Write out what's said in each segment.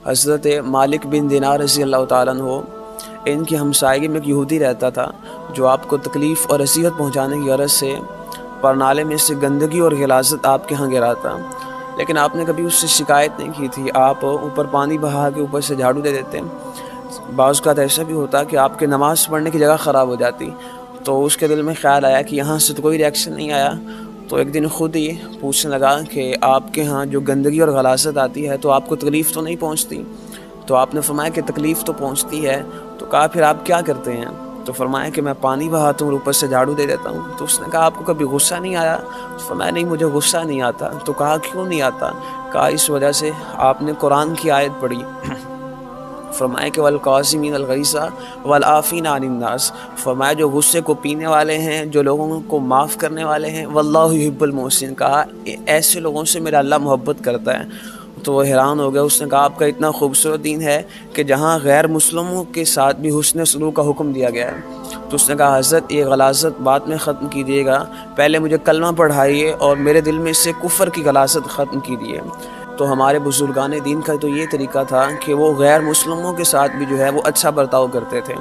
حضرت مالک بن دینار رضی اللہ تعالیٰ عنہ، ان کی ہمسائیگی میں ایک یہودی رہتا تھا جو آپ کو تکلیف اور اذیت پہنچانے کی غرض سے پرنالے میں سے گندگی اور غلاظت آپ کے ہاں گراتا، لیکن آپ نے کبھی اس سے شکایت نہیں کی تھی۔ آپ اوپر پانی بہا کے اوپر سے جھاڑو دے دیتے۔ بعض اوقات ایسا بھی ہوتا کہ آپ کے نماز پڑھنے کی جگہ خراب ہو جاتی، تو اس کے دل میں خیال آیا کہ یہاں سے تو کوئی ریئیکشن نہیں آیا، تو ایک دن خود ہی پوچھنے لگا کہ آپ کے ہاں جو گندگی اور غلاظت آتی ہے تو آپ کو تکلیف تو نہیں پہنچتی؟ تو آپ نے فرمایا کہ تکلیف تو پہنچتی ہے۔ تو کہا پھر آپ کیا کرتے ہیں؟ تو فرمایا کہ میں پانی بہاتا ہوں اور اوپر سے جھاڑو دے دیتا ہوں۔ تو اس نے کہا آپ کو کبھی غصہ نہیں آیا؟ تو فرمایا نہیں، مجھے غصہ نہیں آتا۔ تو کہا کیوں نہیں آتا؟ کہا اس وجہ سے آپ نے قرآن کی آیت پڑھی، فرمایا کہ والقاسمین الغیظ والعافین عن الناس، فرمایا جو غصے کو پینے والے ہیں، جو لوگوں کو معاف کرنے والے ہیں، واللہ یحب المحسنین، کہا ایسے لوگوں سے میرا اللہ محبت کرتا ہے۔ تو وہ حیران ہو گیا۔ اس نے کہا آپ کا اتنا خوبصورت دین ہے کہ جہاں غیر مسلموں کے ساتھ بھی حسن سلوک کا حکم دیا گیا ہے۔ تو اس نے کہا حضرت یہ غلاظت بعد میں ختم کیجیے گا، پہلے مجھے کلمہ پڑھائیے اور میرے دل میں سے کفر کی غلاظت ختم کیجیے۔ تو ہمارے بزرگان دین کا تو یہ طریقہ تھا کہ وہ غیر مسلموں کے ساتھ بھی جو ہے وہ اچھا برتاؤ کرتے تھے۔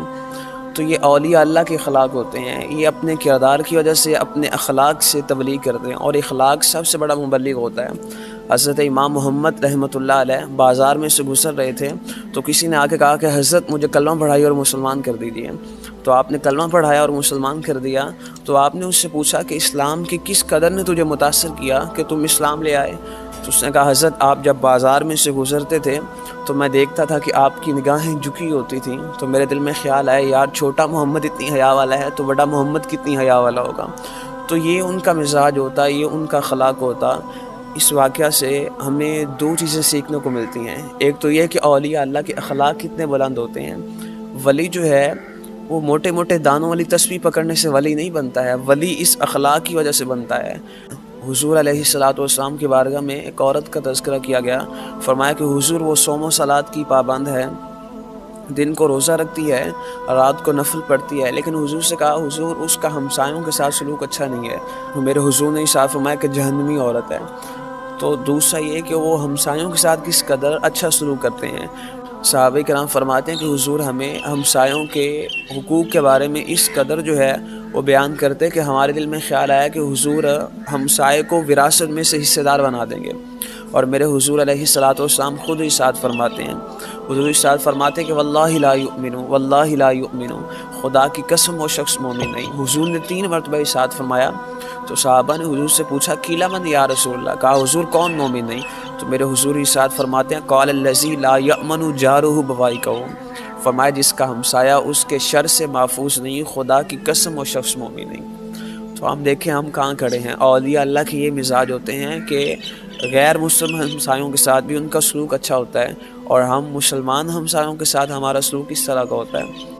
تو یہ اولیاء اللہ کے اخلاق ہوتے ہیں، یہ اپنے کردار کی وجہ سے اپنے اخلاق سے تبلیغ کرتے ہیں، اور اخلاق سب سے بڑا مبلغ ہوتا ہے۔ حضرت امام محمد رحمۃ اللہ علیہ بازار میں سے گزر رہے تھے تو کسی نے آ کے کہا کہ حضرت مجھے کلمہ پڑھائی اور مسلمان کر دیجیے۔ تو آپ نے کلمہ پڑھایا اور مسلمان کر دیا۔ تو آپ نے اس سے پوچھا کہ اسلام کی کس قدر نے تجھے متاثر کیا کہ تم اسلام لے آئے؟ تو اس نے کہا حضرت آپ جب بازار میں سے گزرتے تھے تو میں دیکھتا تھا کہ آپ کی نگاہیں جھکی ہوتی تھیں، تو میرے دل میں خیال آیا یار چھوٹا محمد اتنی حیا والا ہے تو بڑا محمد کتنی حیا والا ہوگا۔ تو یہ ان کا مزاج ہوتا، یہ ان کا اخلاق ہوتا۔ اس واقعہ سے ہمیں دو چیزیں سیکھنے کو ملتی ہیں۔ ایک تو یہ کہ اولیاء اللہ کے اخلاق کتنے بلند ہوتے ہیں۔ ولی جو ہے وہ موٹے موٹے دانوں والی تسبیح پکڑنے سے ولی نہیں بنتا ہے، ولی اس اخلاق کی وجہ سے بنتا ہے۔ حضور علیہ السلام کی بارگاہ میں ایک عورت کا تذکرہ کیا گیا، فرمایا کہ حضور وہ صوم و صلات کی پابند ہے، دن کو روزہ رکھتی ہے، رات کو نفل پڑھتی ہے، لیکن حضور سے کہا حضور اس کا ہمسایوں کے ساتھ سلوک اچھا نہیں ہے۔ میرے حضور نے ارشاد فرمایا کہ جہنمی عورت ہے۔ تو دوسرا یہ کہ وہ ہمسایوں کے ساتھ کس قدر اچھا سلوک کرتے ہیں۔ صحابہ کرام فرماتے ہیں کہ حضور ہمیں ہمسایوں کے حقوق کے بارے میں اس قدر جو ہے وہ بیان کرتے کہ ہمارے دل میں خیال آیا کہ حضور ہمسائے کو وراثت میں سے حصے دار بنا دیں گے۔ اور میرے حضور علیہ السلام خود ارشاد فرماتے ہیں، حضور ارشاد فرماتے ہیں کہ واللہ لا یؤمن، واللہ لا یؤمن، خدا کی قسم وہ شخص مومن نہیں۔ حضور نے 3 مرتبہ ارشاد فرمایا۔ تو صحابہ نے حضور سے پوچھا قیل من یا رسول اللہ، کہا حضور کون مومن نہیں؟ تو میرے حضور ارشاد فرماتے ہیں قال الذی لا یأمن جارہ بوائقہ، فرمایا جس کا ہمسایہ اس کے شر سے محفوظ نہیں، خدا کی قسم وہ شخص مومن نہیں۔ تو ہم دیکھیں ہم کہاں کھڑے ہیں۔ اولیاء اللہ کے یہ مزاج ہوتے ہیں کہ غیر مسلم ہمسایوں کے ساتھ بھی ان کا سلوک اچھا ہوتا ہے، اور ہم مسلمان ہمسایوں کے ساتھ ہمارا سلوک اس طرح کا ہوتا ہے۔